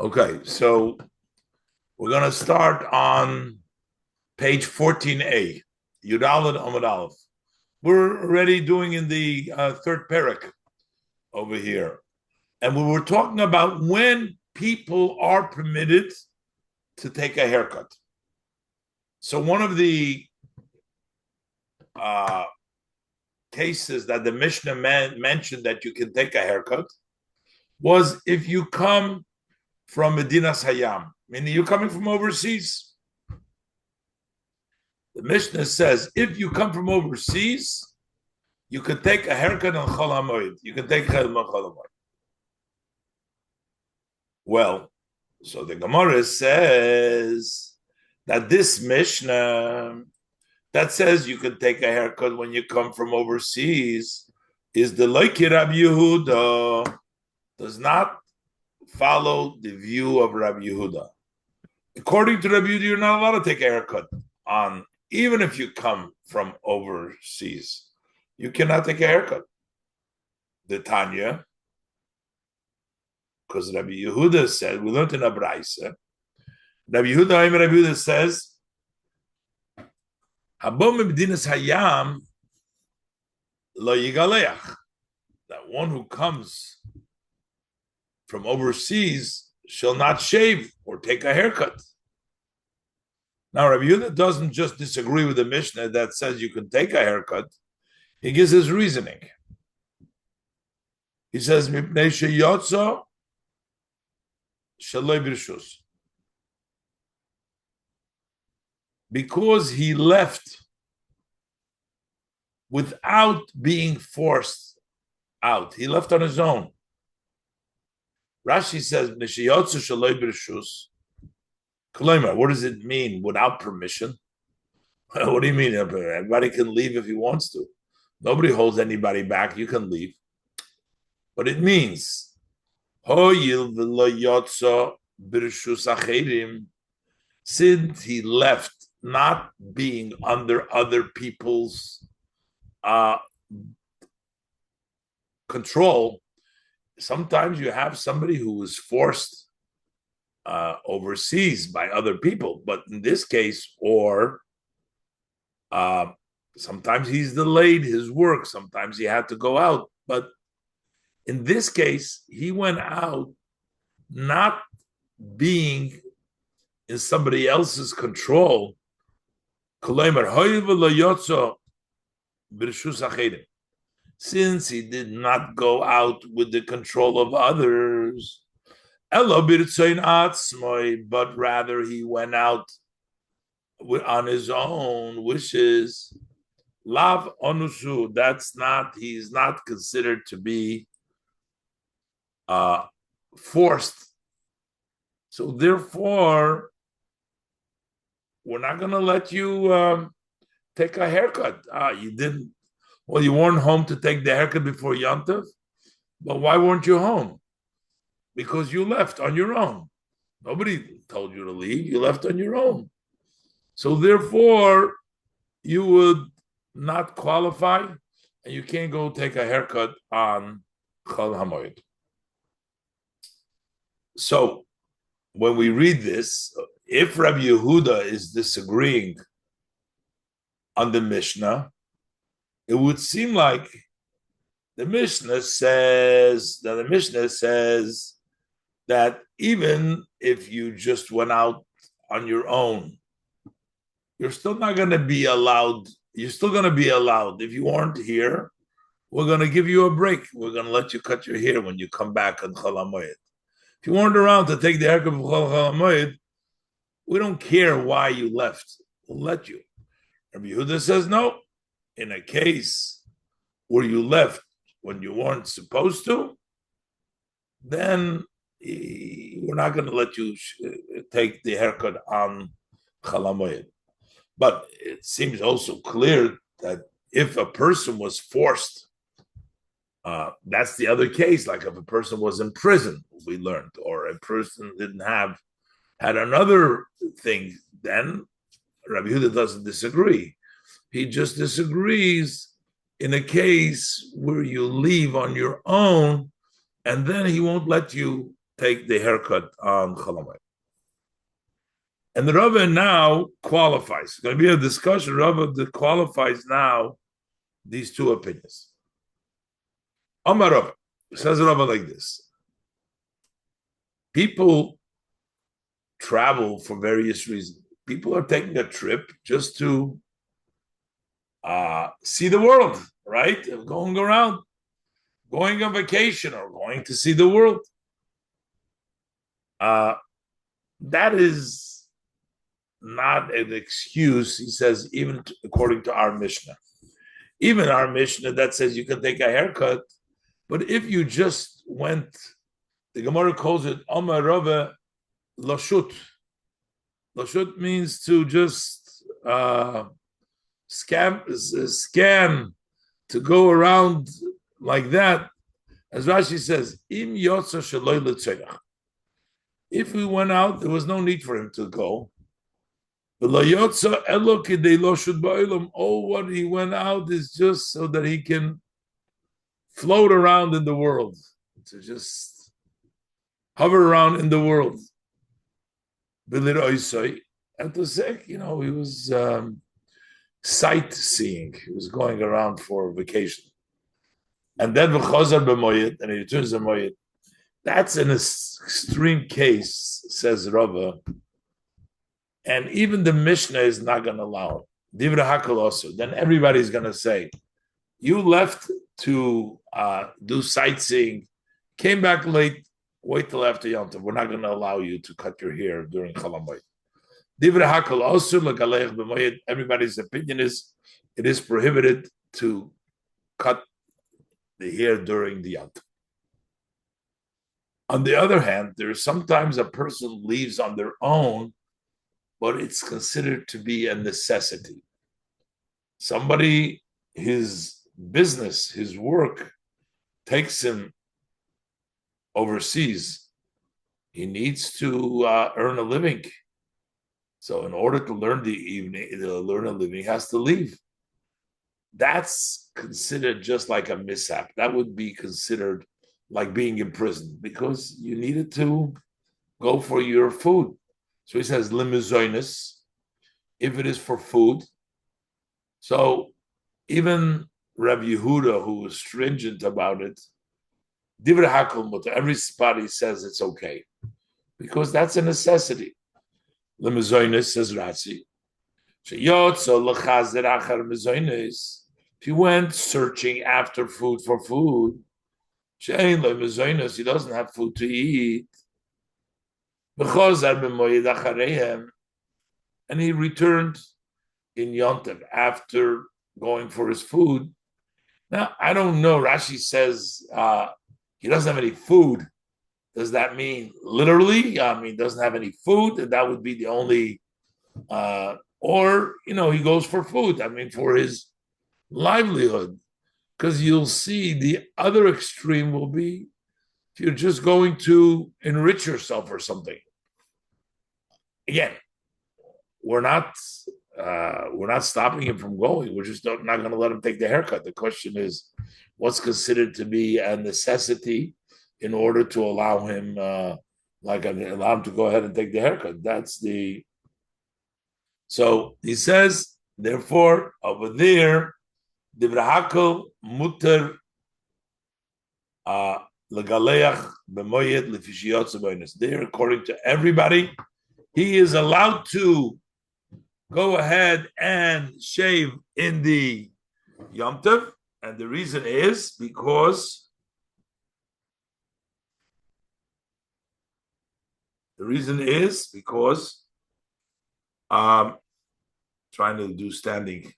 Okay, so we're going to start on page 14a, Yudalad Amud Aleph. We're already doing in the third parak over here. And we were talking about when people are permitted to take a haircut. So one of the uh, cases that the Mishnah mentioned that you can take a haircut was if you come from Medinas Hayam, meaning you're coming from overseas. The Mishnah says if you come from overseas, you can take a haircut on Chol HaMoed. You can take a haircut on Chol HaMoed. Well, so the Gemara says that this Mishnah that says you can take a haircut when you come from overseas is the Loiki Rabbi Yehuda, does not follow the view of Rabbi Yehuda. According to Rabbi Yehuda, you're not allowed to take a haircut on, even if you come from overseas. You cannot take a haircut. The Tanya, because Rabbi Yehuda said, we learned in a Braisa, Rabbi Yehuda says, Habom Medinas Hayam lo yigaleach, that one who comes from overseas shall not shave or take a haircut. Now, Rabbi Yehuda doesn't just disagree with the Mishnah that says you can take a haircut. He gives his reasoning. He says, Mipnei sheyotzo shaloi birshus. Because he left without being forced out. He left on his own. Rashi says, Nishiyotsu shaloi birshus. What does it mean? Without permission? What do you mean? Everybody can leave if he wants to. Nobody holds anybody back. You can leave. But it means, since he left not being under other people's control, sometimes you have somebody who is forced overseas by other people. But in this case, or sometimes he's delayed his work. Sometimes he had to go out. But in this case, he went out not being in somebody else's control. Since he did not go out with the control of others, but rather he went out on his own wishes. Lav onusu, he's not considered to be forced. So therefore, we're not going to let you take a haircut. You didn't. Well, you weren't home to take the haircut before Yontif, but why weren't you home? Because you left on your own. Nobody told you to leave. You left on your own. So therefore, you would not qualify, and you can't go take a haircut on Chol HaMoed. So when we read this, if Rabbi Yehuda is disagreeing on the Mishnah, it would seem like the Mishnah says that even if you just went out on your own, you're still not going to be allowed. You're still going to be allowed. If you aren't here, we're going to give you a break. We're going to let you cut your hair when you come back on Chol HaMoed. If you weren't around to take the haircut of Chol HaMoed, we don't care why you left. We'll let you. Rabbi Yehuda says no. In a case where you left when you weren't supposed to, then we're not going to let you take the haircut on Chol HaMoed. But it seems also clear that if a person was forced, that's the other case. Like if a person was in prison, we learned, or a person had another thing, then Rabbi Yehuda doesn't disagree. He just disagrees in a case where you leave on your own, and then he won't let you take the haircut on Chalamoid. And the Rava now qualifies. It's going to be a discussion. Rava qualifies now these two opinions. Amar Rava says Rava like this: people travel for various reasons. People are taking a trip just to see the world, right? Going around, going on vacation, or going to see the world. That is not an excuse, he says, even according to our Mishnah. Even our Mishnah that says you can take a haircut, but if you just went, the Gemara calls it Amar Rava Lashut. Lashut means to just scan, to go around like that. As Rashi says, Im Yotza Shaloi L'Tzorach. If we went out, there was no need for him to go. Oh, what he went out is just so that he can float around in the world, to just hover around in the world. And to say, he was sightseeing. He was going around for vacation. And then and he returns the Moed. That's an extreme case, says Rava. And even the Mishnah is not going to allow it. Divra Hakal also. Then everybody's going to say, you left to do sightseeing, came back late, wait till after Yom Tov. We're not going to allow you to cut your hair during Chalamoid. Divra Hakal also, everybody's opinion is it is prohibited to cut the hair during the Yom Tov. On the other hand, there's sometimes a person leaves on their own, but it's considered to be a necessity. Somebody, his business, his work takes him overseas. He needs to earn a living. So in order to learn a living, he has to leave. That's considered just like a mishap. That would be considered like being in prison because you needed to go for your food. So he says, limizoinus, if it is for food. So even Rabbi Yehuda, who was stringent about it, divrei hakol mutar, everybody says it's okay because that's a necessity. Limizoinus, says Ratzi. If he went searching after food for food, he doesn't have food to eat. And he returned in Yontav after going for his food. Now, I don't know. Rashi says he doesn't have any food. Does that mean literally? Doesn't have any food, and that would be the only, or he goes for food. For his livelihood, because you'll see the other extreme will be if you're just going to enrich yourself or something. Again, we're not stopping him from going. We're just not going to let him take the haircut. The question is, what's considered to be a necessity in order to allow him, allow him to go ahead and take the haircut. So he says, therefore, over there, divrahakol muter legaleach b'moyed lefishiyot zeboinus. There, according to everybody, he is allowed to go ahead and shave in the Yom Tov, and the reason is because trying to do standing.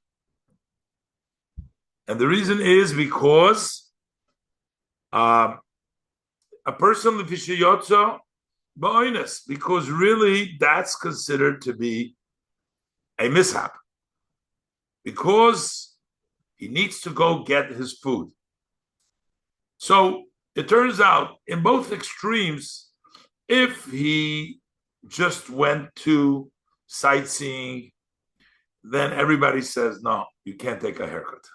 And the reason is because a person lefishiyotza ba'oinus, because really that's considered to be a mishap, because he needs to go get his food. So it turns out in both extremes, if he just went to sightseeing, then everybody says, no, you can't take a haircut.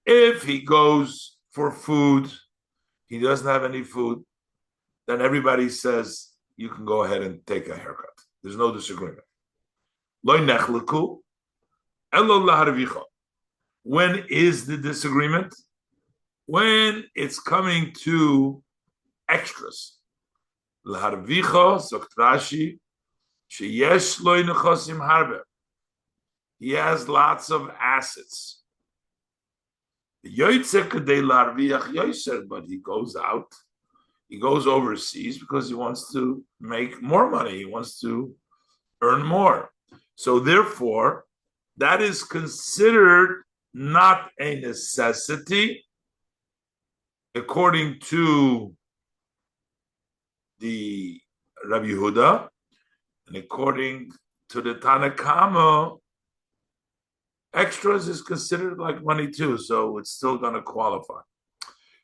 If he goes for food, he doesn't have any food, then everybody says you can go ahead and take a haircut. There's no disagreement. When is the disagreement? When it's coming to extras. He has lots of assets. But he goes out, he goes overseas because he wants to make more money. He wants to earn more. So therefore, that is considered not a necessity according to the Rabbi Yehuda, and according to the Tanakama, extras is considered like money too, so it's still going to qualify.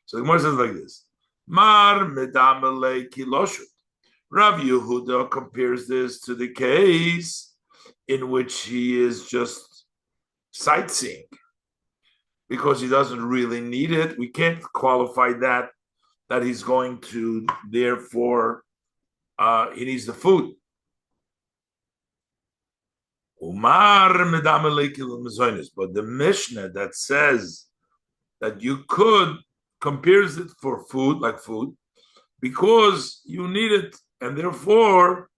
So the Gemara says like this: Mar medamele kiloshut. Rav Yehuda compares this to the case in which he is just sightseeing because he doesn't really need it. We can't qualify that he's going to, therefore, he needs the food. But the Mishnah that says that you could compares it for food, like food, because you need it, and therefore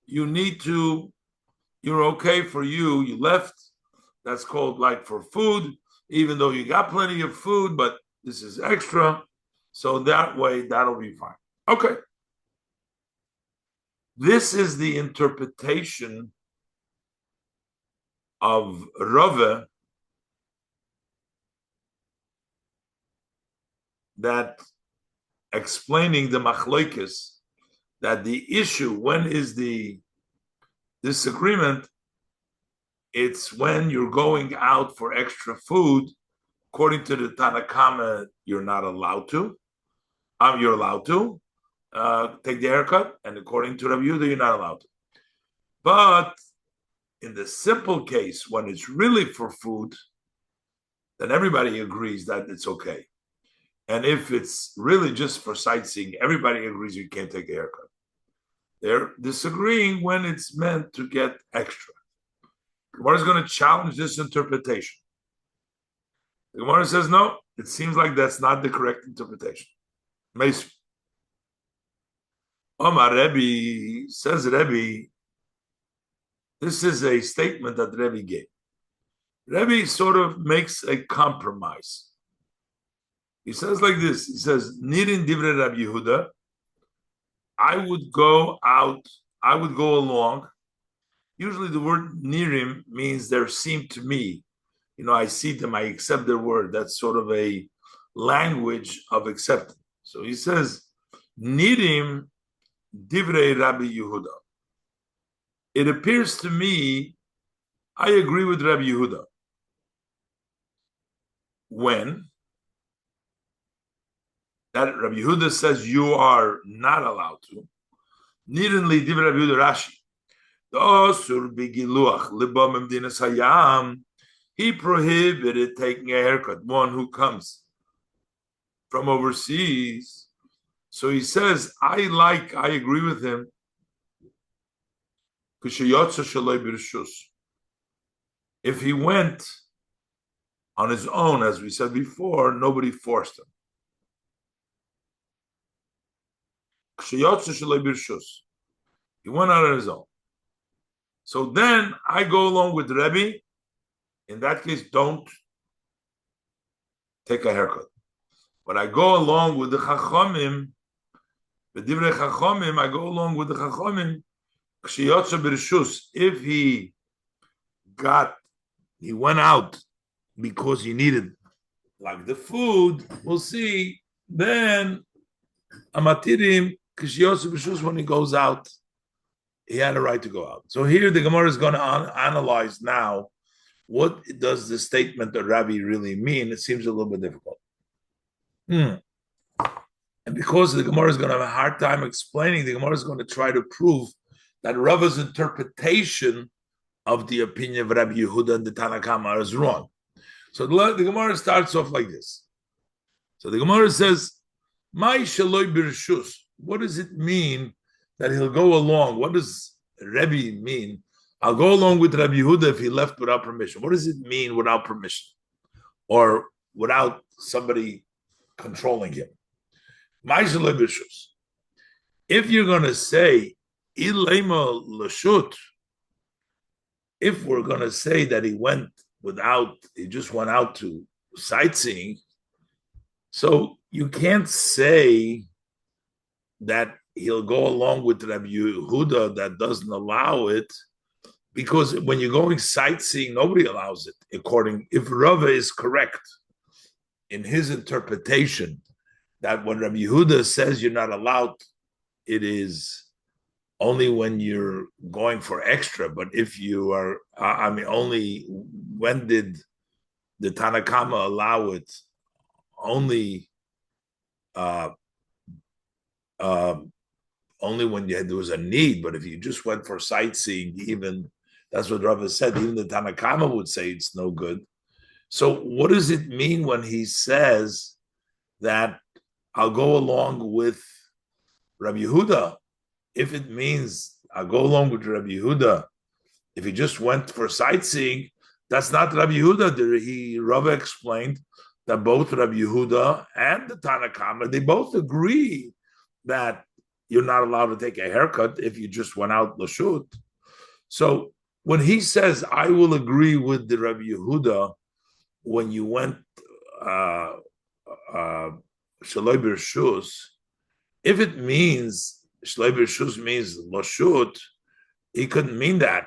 you need to, you're okay for you, you left, that's called like for food, even though you got plenty of food, but this is extra, so that way that'll be fine. Okay. This is the interpretation of Rava that explaining the machlokes, that the issue, when is the disagreement, it's when you're going out for extra food. According to the Tanakama, you're not allowed to. You're allowed to take the haircut, and according to Rabbi Yehuda, you're not allowed to. But in the simple case, when it's really for food, then everybody agrees that it's okay. And if it's really just for sightseeing, everybody agrees you can't take a haircut. They're disagreeing when it's meant to get extra. The Gemara is going to challenge this interpretation. The Gemara says, no, it seems like that's not the correct interpretation. Meis. Omar Rebbe, says Rebbe, this is a statement that Rebbe gave. Rebbe sort of makes a compromise. He says like this, he says, Nirin Divrei Rabbi Yehuda, I would go along. Usually the word Nirim means there seemed to me. You know, I see them, I accept their word. That's sort of a language of acceptance. So he says, Nirim Divrei Rabbi Yehuda. It appears to me, I agree with Rabbi Yehuda. When that Rabbi Yehuda says you are not allowed to. Nirinli Divrei Rabbi Yehuda Rashi. Osur bigiluach libam imdinas hayam. He prohibited taking a haircut. One who comes from overseas. So he says, I agree with him. If he went on his own, as we said before, nobody forced him. He went out on his own. So then I go along with Rebbe. In that case, don't take a haircut. But I go along with the Chachamim. I go along with the Chachamim. If he went out because he needed like the food, we'll see, then Amatirim, when he goes out, he had a right to go out. So here the Gemara is going to analyze now, what does the statement of Rabbi really mean? It seems a little bit difficult. And because the Gemara is going to have a hard time explaining, the Gemara is going to try to prove that Rava's interpretation of the opinion of Rabbi Yehuda and the Tanakama is wrong. So the Gemara starts off like this. So the Gemara says, "Mai shaloi birshus." what does it mean that he'll go along? What does Rebbe mean? I'll go along with Rabbi Yehuda if he left without permission. What does it mean without permission or without somebody controlling him? If you're going to say ilema lashut, if we're going to say that he just went out to sightseeing, so you can't say that he'll go along with Rabbi Yehuda that doesn't allow it, because when you're going sightseeing, nobody allows it. If Rava is correct in his interpretation that when Rabbi Yehuda says you're not allowed, it is only when you're going for extra. But if you are, only when did the Tanakama allow it? Only, uh, uh, only when there was a need. But if you just went for sightseeing, even that's what Rava said. Even the Tanakama would say it's no good. So what does it mean when he says that I'll go along with Rabbi Yehuda? If it means I'll go along with Rabbi Yehuda, if he just went for sightseeing, that's not Rabbi Yehuda. Rava explained that both Rabbi Yehuda and the Tanakama, they both agree that you're not allowed to take a haircut if you just went out l'shut. So when he says, I will agree with the Rabbi Yehuda when you went shaloi b'rshus, if it means shaloi b'rshus means l'shut, he couldn't mean that.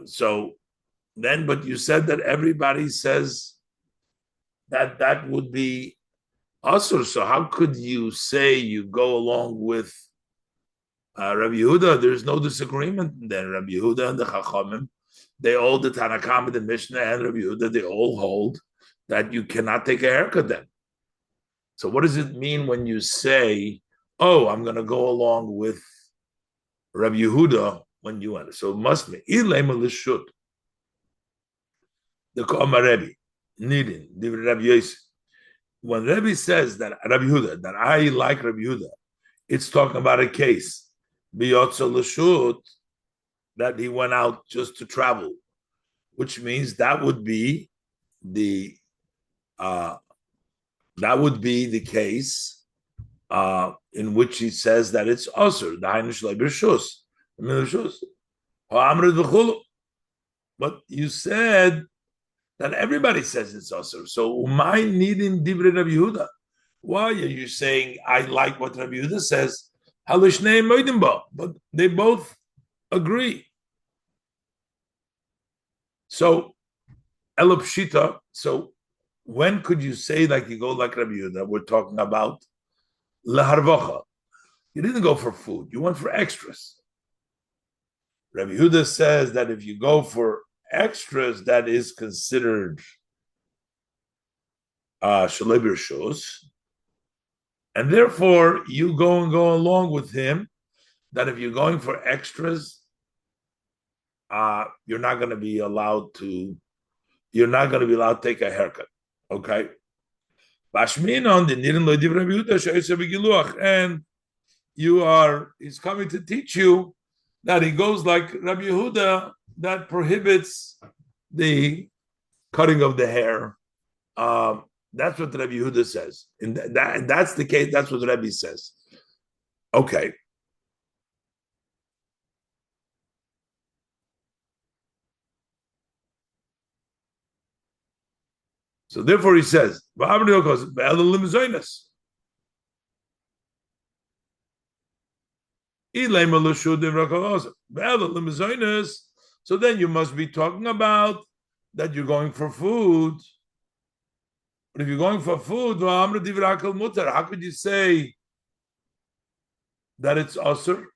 So then, but you said that everybody says that would be asur. So how could you say you go along with Rabbi Yehuda? There's no disagreement then. Rabbi Yehuda and the Chachamim, they all, the Tanakam, the Mishnah, and Rabbi Yehuda, they all hold that you cannot take a haircut then. So what does it mean when you say, oh, I'm going to go along with Rabbi Yehuda when you enter? So it must be the Kama Rebbe needing the Rabbi Yosef. When Rebbe says that Rabbi Yehuda, that I like Rabbi Yehuda, it's talking about a case biyotza l'shut, that he went out just to travel, which means that would be the case in which he says that it's usher, the hainish leibirshus. But you said that everybody says it's usher. So my needing divrei Rabbi Yehuda. Why are you saying I like what Rabbi Yehuda says? But they both agree. So elopshita. So when could you say like you go like Rabbi Yehuda? We're talking about leharvacha. You didn't go for food. You went for extras. Rabbi Yehuda says that if you go for extras, that is considered shalei b'rshus, and therefore you go along with him. That if you're going for extras, you're not going to be allowed to. You're not going to be allowed to take a haircut. Okay. And he's coming to teach you that he goes like Rabbi Yehuda that prohibits the cutting of the hair. That's what Rabbi Yehuda says. And that's the case. That's what Rabbi says. Okay. So therefore he says, so then you must be talking about that you're going for food. But if you're going for food, how could you say that it's usher?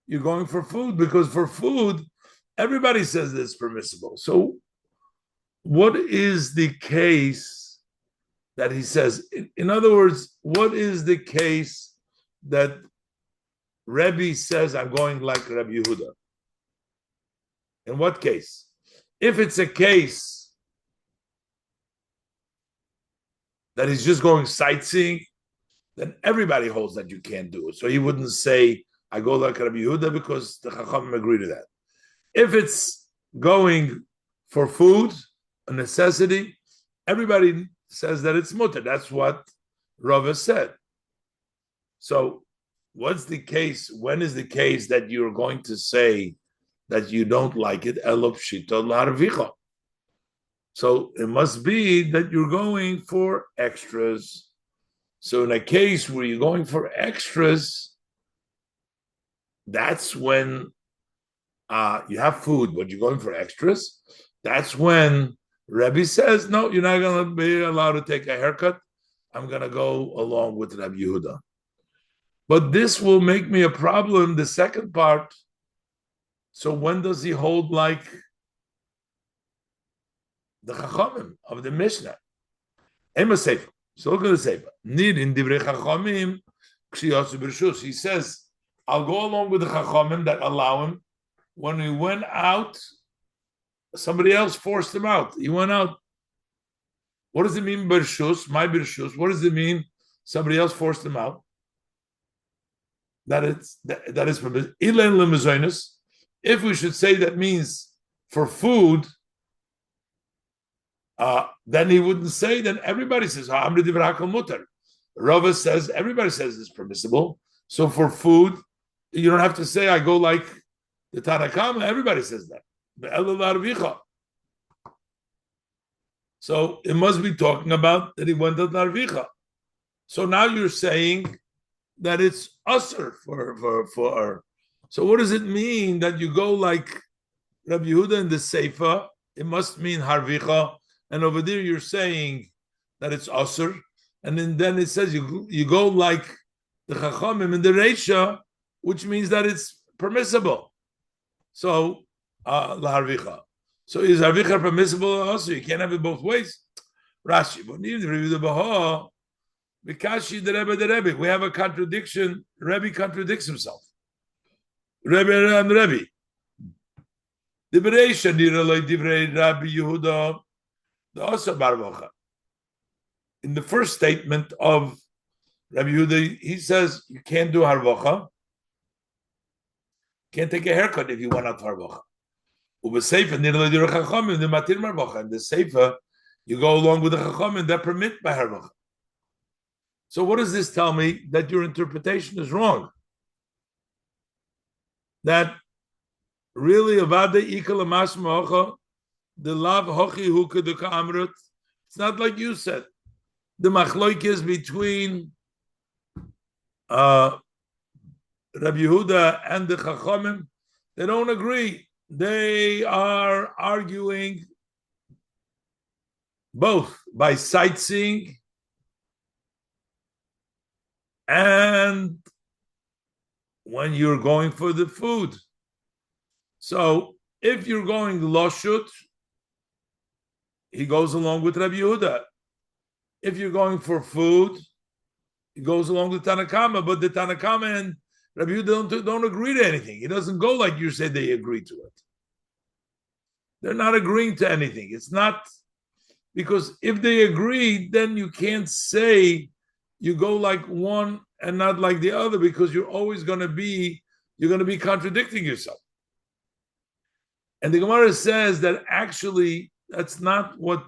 You're going for food, because for food, everybody says it's permissible. So what is the case that he says? In other words, what is the case that Rebbe says I'm going like Rabbi Yehuda? In what case? If it's a case that he's just going sightseeing, then everybody holds that you can't do it. So he wouldn't say, I go like Rabbi Yehuda because the Chachamim agree to that. If it's going for food, a necessity, everybody says that it's mutter. That's what Rava said. So what's the case? When is the case that you're going to say that you don't like it? Elop shita larvicha. So it must be that you're going for extras. So in a case where you're going for extras, that's when you have food, but you're going for extras. That's when Rebbe says, no, you're not going to be allowed to take a haircut. I'm going to go along with Rabbi Yehuda. But this will make me a problem, the second part. So when does he hold like the Chachamim of the Mishnah? Ema Sefer. So look at the Sefer. Nid in Divrei Chachamim, Kshiyasu B'Rishus. He says, I'll go along with the Chachamim that allow him. When he went out, somebody else forced him out. He went out. What does it mean, B'Rishus? My B'Rishus. What does it mean? Somebody else forced him out. That is permitted. If we should say that means for food, then he wouldn't say. Then everybody says Rava says everybody says it's permissible. So for food, you don't have to say I go like the Tanakama. Everybody says that. So it must be talking about that he went to Narvicha. So now you're saying that it's usher for. So what does it mean that you go like Rabbi Yehuda in the Seifa? It must mean Harvicha, and over there you're saying that it's usher, and then it says you go like the Chachamim in the Reisha, which means that it's permissible. So Harvicha. So is Harvicha permissible also? You can't have it both ways. Rashi, but even the Baha. Bikashi the Rebbe. We have a contradiction. Rebbe contradicts himself. Rebbe and Rebbe. The Bereisha niralei divrei Rabbi Yehuda. The Asa Barvacha. In the first statement of Rabbi Yehuda, he says you can't do harvacha. Can't take a haircut if you want out harvacha. Ubeseifa niralei divrei Chachamim the matir harvacha. And the Seifa, you go along with the Chachamim that permit by harvacha. So what does this tell me? That your interpretation is wrong. That really avada ikal masmacha the lav hochi huka de ka'amrut. It's not like you said. The machloik is between Rabbi Yehuda and the Chachamim. They don't agree. They are arguing both by sightseeing and when you're going for the food. So if you're going loshut, he goes along with Rabbi Yehuda. If you're going for food, he goes along with Tanakama. But the Tanakama and Rabbi Yehuda don't agree to anything. He doesn't go like you said they agree to it. They're not agreeing to anything. It's not, because if they agree, then you can't say you go like one and not like the other, because you're going to be contradicting yourself. And the Gemara says that actually that's not what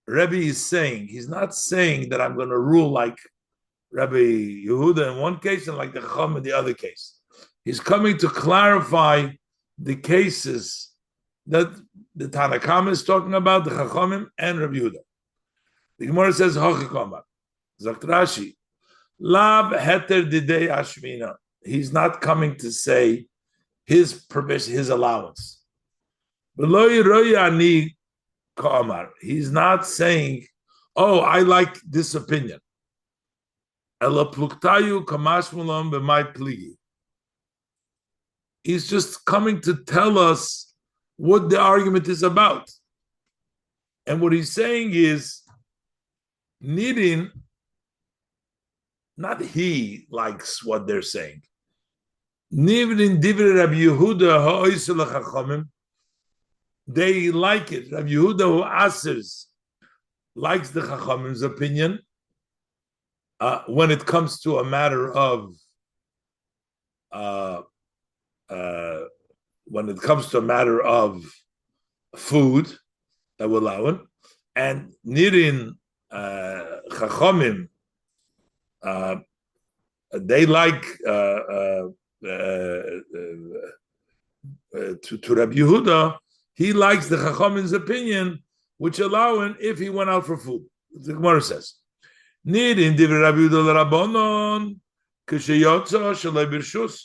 Rebbe is saying. He's not saying that I'm going to rule like Rabbi Yehuda in one case and like the Chacham in the other case. He's coming to clarify the cases that the Tanakama is talking about, the Chachamim and Rabbi Yehuda. The Gemara says, Hochakamar, Zakt Rashi, Lab heter didei ashmina. He's not coming to say his permission, his allowance. He's not saying, oh, I like this opinion. He's just coming to tell us what the argument is about. And what he's saying is, Nidin, not he likes what they're saying. Nidin divrei Rabbi Yehuda ha'oisel chachamim. They like it. Rabbi Yehuda who asers likes the Chachamim's opinion when it comes to a matter of uh, uh, when it comes to a matter of food that we're allowing, and Nirin Chachamim, uh, they like to Rabbi Yehuda, he likes the Chachamim's opinion, which allowing if he went out for food. The Gemara says, Nirin divrei Rabbi Yehuda l'Rabbanon k'sheyotza shalei b'rshus.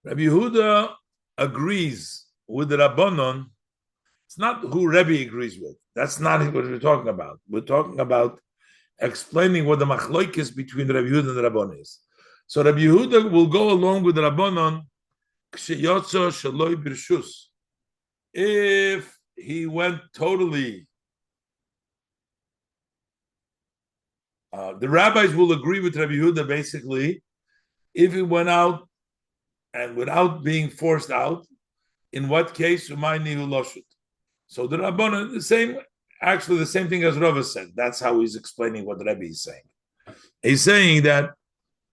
Rabbi Yehuda agrees with the Rabbanon. It's not who Rebbe agrees with. That's not what we're talking about. We're talking about explaining what the machloik is between Rabbi Yehuda and the Rabbanon is. So Rabbi Yehuda will go along with the Rabbanon k'sheyotza shaloi b'rshus. If he went totally, the rabbis will agree with Rabbi Yehuda basically if he went out and without being forced out. In what case, umay nihu loshut. So the Rabbanon, the same thing as Rava said. That's how he's explaining what Rebbe is saying. He's saying that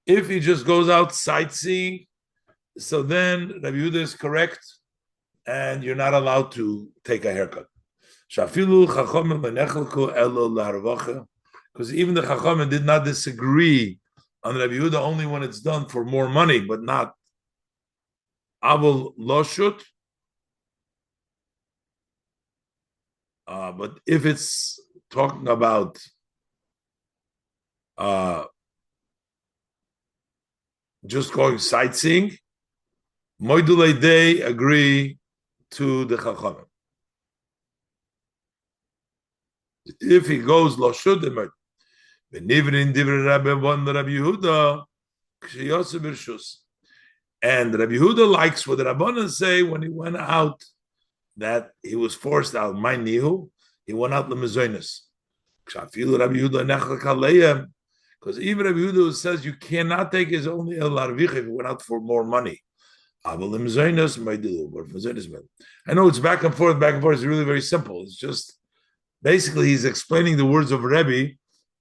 if he just goes out sightseeing, so then Rabbi Yehuda is correct, and you're not allowed to take a haircut. Because even the Chachamim did not disagree on Rabbi Yehuda only when it's done for more money, but not Abul Loshut. But if it's talking about just going sightseeing, Moedulei Day agree to the Chachamim. If he goes Loshut, V'nivrin divrei Rabbi Yehuda k'sheyotze b'rshus. And Rabbi Yehuda likes what the Rabbanan say when he went out, that he was forced out. My nihu, he went out lemezonos. Because even Rabbi Yehuda says you cannot take his only el arvicha if he went out for more money. I know it's back and forth. It's really very simple. It's just basically he's explaining the words of Rebbe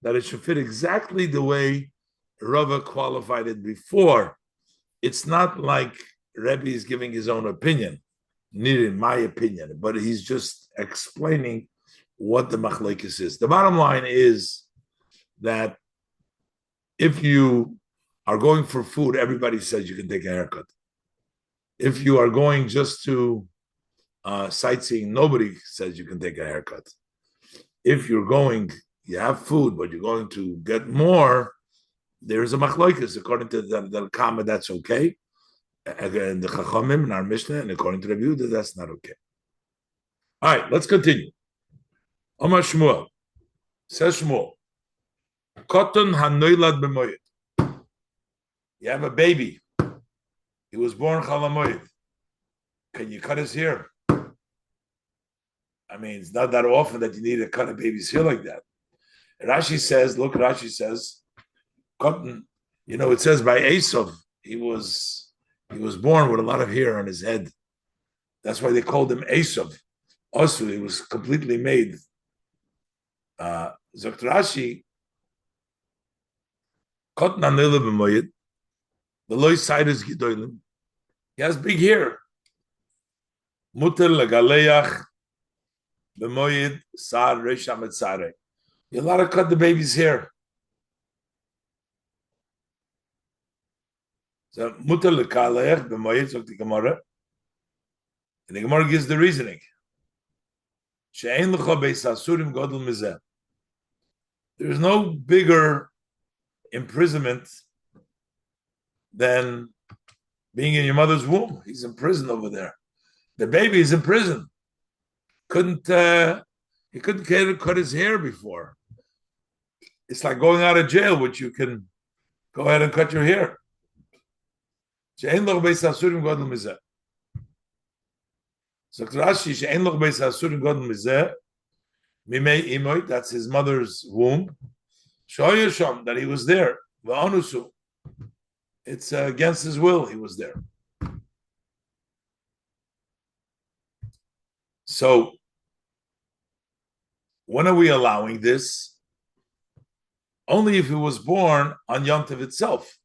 that it should fit exactly the way Rava qualified it before. It's not like Rebbe is giving his own opinion, neither in my opinion, but he's just explaining what the machlekes is. The bottom line is that if you are going for food, everybody says you can take a haircut. If you are going just to sightseeing, nobody says you can take a haircut. If you're going, you have food, but you're going to get more, there's a machlokes. According to the Kama, that's okay. And the Chachamim in our Mishnah, and according to Rabbi Yehuda, that's not okay. All right, let's continue. Omar Shmuel. Says Shmuel. Katan hanoilad b'moed. You have a baby. He was born chalamoyed. Can you cut his hair? I mean, it's not that often that you need to cut a baby's hair like that. Rashi says, Katan, it says by Esav, he was born with a lot of hair on his head. That's why they called him Esav. Also, he was completely made. Zokt Rashi, Katan anele b'moyed, the loy side is gidolim. He has big hair. Muter legaleach b'moyed sar resham etzare. You're allowed to cut the baby's hair. So muter legaleach b'moyed, so the Gemara, and the Gemara gives the reasoning. She'ein lecha beis asurim godel mizeh. There is no bigger imprisonment than being in your mother's womb. He's in prison over there. The baby is in prison. He couldn't cut his hair before. It's like going out of jail, which you can go ahead and cut your hair. So Rashi, that's his mother's womb. That he was there. It's against his will he was there. So When are we allowing this? Only if it was born on Yom Tov itself,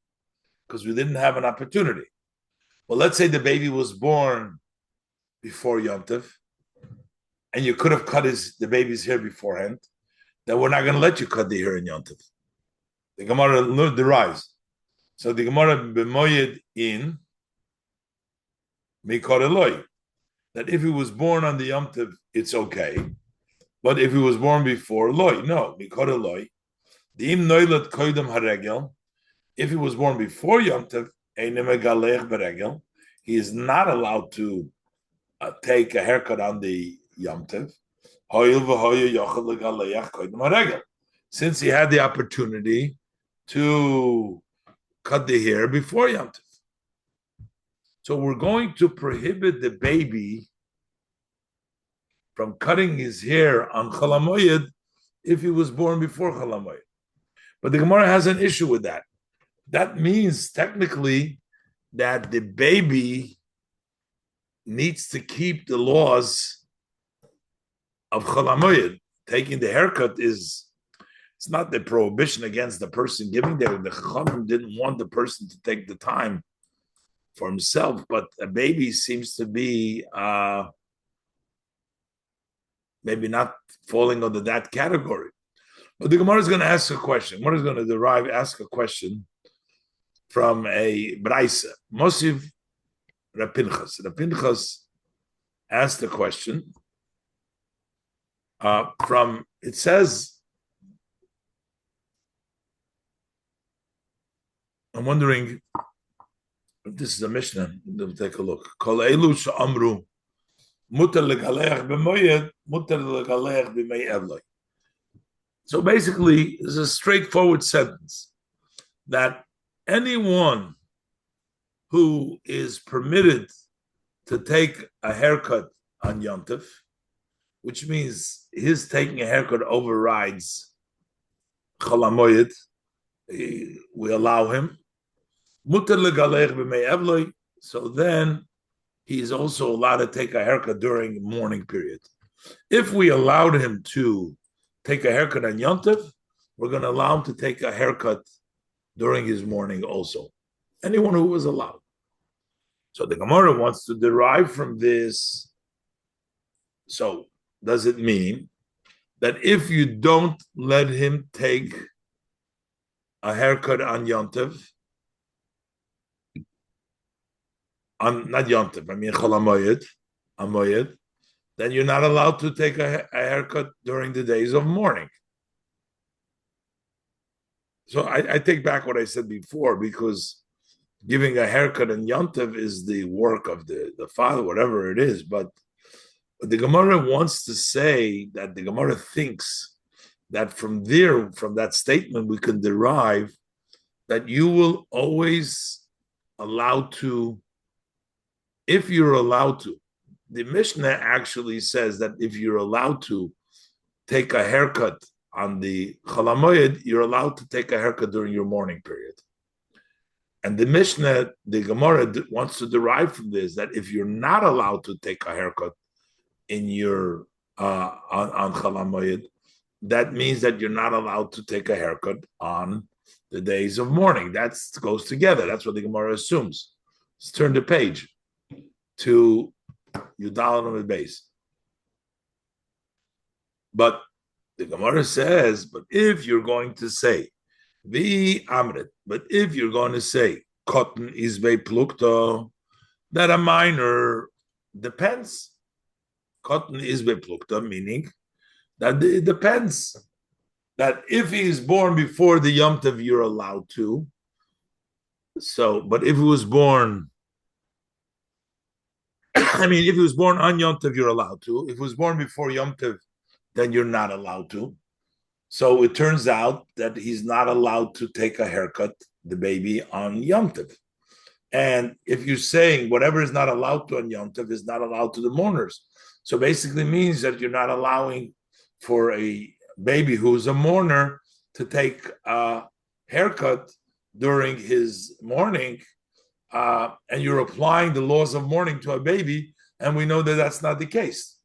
because we didn't have an opportunity. Well, let's say the baby was born before Yom Tov, and you could have cut the baby's hair beforehand. Then we're not going to let you cut the hair in Yom Tov. The Gemara derives. So the Gemara b'moyed in mikor eloi, that if he was born on the Yom Tov, it's okay. But if he was born before, loy, no, mikor eloi. The im noilat koidem haregel. If he was born before Yom Tov, he is not allowed to take a haircut on the Yom Tov. Since he had the opportunity to cut the hair before Yom Tov. So we're going to prohibit the baby from cutting his hair on Chol HaMoed if he was born before Chol HaMoed. But the Gemara has an issue with that. That means technically that the baby needs to keep the laws of Chol HaMoed. Taking the haircut it's not the prohibition against the person giving the Chachamim didn't want the person to take the time for himself, but a baby seems to be maybe not falling under that category. But the Gemara is going to ask a question. Gemara is going to ask a question from a Braisa. Mosiv Rapinchas. Rapinchas asked the question from, it says, I'm wondering if this is a Mishnah. We'll take a look. Kol elu she'amru mutar legaleach b'moyed, mutar legaleach b'mei evloi. So basically, it's a straightforward sentence that anyone who is permitted to take a haircut on Yom Tov, which means his taking a haircut overrides Chol HaMoed, we allow him. Mutar legalech b'mei evloi, so then he is also allowed to take a haircut during the morning period. If we allowed him to take a haircut on Yom Tov, we're going to allow him to take a haircut during his morning also. Anyone who was allowed. So the Gemara wants to derive from this. So does it mean that if you don't let him take a haircut on Yom Tov, not Yom Tov, I mean Chol HaMoed, then you're not allowed to take a haircut during the days of mourning. So I take back what I said before, because giving a haircut in Yom Tov is the work of the father, whatever it is. But the Gemara wants to say that the Gemara thinks that from that statement, we can derive that you will always allow to, if you're allowed to. The Mishnah actually says that if you're allowed to take a haircut on the Chol HaMoed, you're allowed to take a haircut during your mourning period. And the Mishnah, the Gemara wants to derive from this that if you're not allowed to take a haircut in your on Chol HaMoed, that means that you're not allowed to take a haircut on the days of mourning. That goes together. That's what the Gemara assumes. Let's turn the page to Yudal on the base. But the Gemara says, but if you're going to say the Amrit, but if you're going to say cotton is be plukto, that a minor depends. Cotton is be plukto, meaning that it depends. That if he is born before the Yom Tov, you're allowed to. So, but if he was born, if he was born on Yom Tov, you're allowed to. If he was born before Yom Tov, then you're not allowed to. So it turns out that he's not allowed to take a haircut, the baby, on Yom Tov. And if you're saying whatever is not allowed to on Yom Tov is not allowed to the mourners, so basically means that you're not allowing for a baby who's a mourner to take a haircut during his mourning, and you're applying the laws of mourning to a baby, and we know that that's not the case.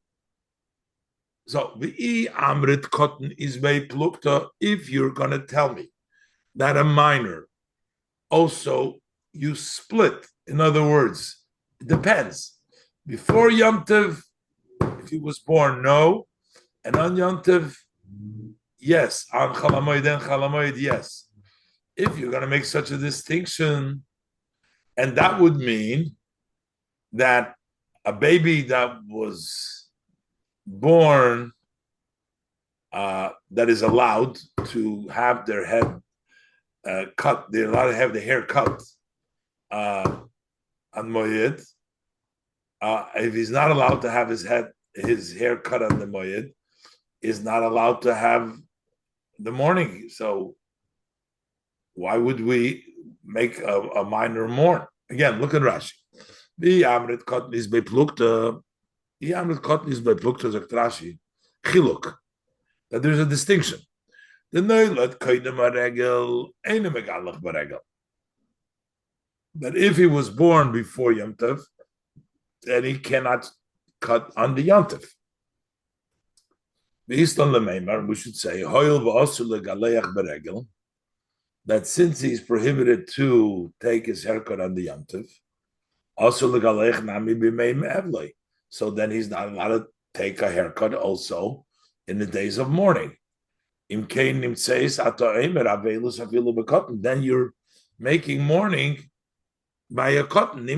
So the amrit cotton is by plukta. If you're gonna tell me that a minor also you split, in other words, it depends. Before Yom Tov, if he was born, no, and on Yom Tov, yes. On Chalamoid and Chalamoid, yes. If you're gonna make such a distinction, and that would mean that a baby that was born that is allowed to have their head cut, they're allowed to have the hair cut on Moed. If he's not allowed to have his hair cut on the Moed, is not allowed to have the morning. So why would we make a minor mourn? Again, look at Rashi. The Amrit Katan is by Plukta. The Amrit Katan is by Plukta Zaktrashi. Chiluk. That there's a distinction. The Noilat Kaidem Aregel Eine Megalach Baregel. That if he was born before Yom Tov, then he cannot cut on the Yom Tov. We should say that since he's prohibited to take his haircut on the Yom Tov, so then he's not allowed to take a haircut also in the days of mourning. Then you're making mourning by a cotton.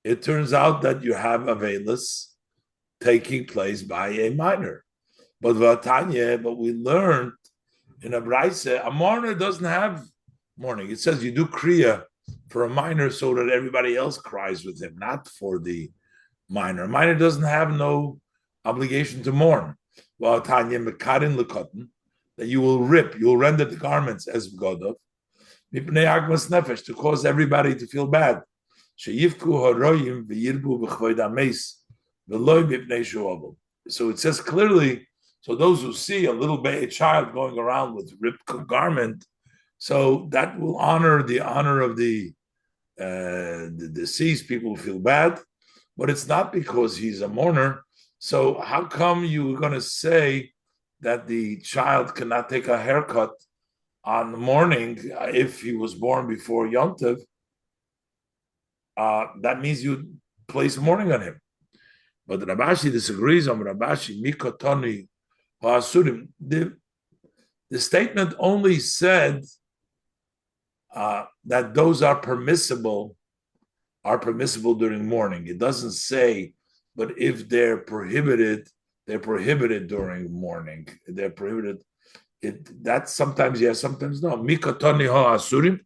It turns out that you have avelis taking place by a minor. But we learned in a Braise, a mourner doesn't have mourning. It says you do kriya for a minor so that everybody else cries with him, not for the minor. A minor doesn't have no obligation to mourn. That you will rip, you will render the garments as Godov, to cause everybody to feel bad. So it says clearly, so those who see a little baby child going around with ripped garment, so that will honor of the deceased. People feel bad, but it's not because he's a mourner. So how come you were going to say that the child cannot take a haircut on the morning if he was born before Yom Tov? That means you place mourning on him. But Rabashi disagrees on Rabashi. Mikotoni Hasurim. The statement only said that those are permissible during mourning. It doesn't say, but if they're prohibited during mourning. They're prohibited. That sometimes yes, sometimes no. Mikotoni Hasurim.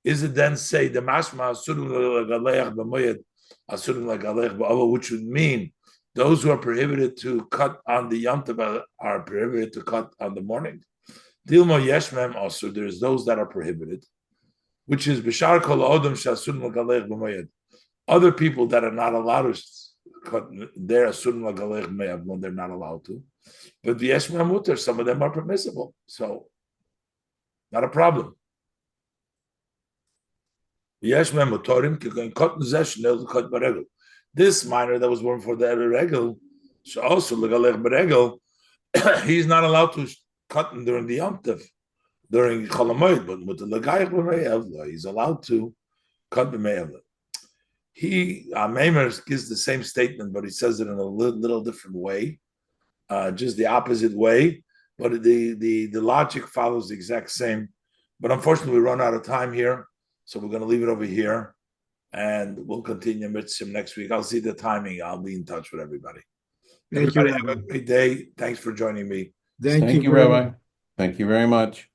Is it then say the mashma asurim legalech b'moyed asurim legalech b'ava, which would mean those who are prohibited to cut on the Yom Tov are prohibited to cut on the morning. Dilmo yeshmem also, there's those that are prohibited, which is b'shar kol odom shasurim legalech b'moyed. Other people that are not allowed to cut, they're asurim legalech b'moyed when they're not allowed to. But the yeshmem muter, some of them are permissible, so not a problem. This minor that was born for the regel, he's not allowed to cut during the Yom Tov, during Cholamoid, but he's allowed to cut b'me'evla. Meimer gives the same statement, but he says it in a little different way, just the opposite way. But the logic follows the exact same. But unfortunately, we run out of time here. So we're going to leave it over here, and we'll continue Mitzvah next week. I'll see the timing. I'll be in touch with everybody. Everybody have a great day. Thanks for joining me. Thank you, Rabbi. Thank you very much.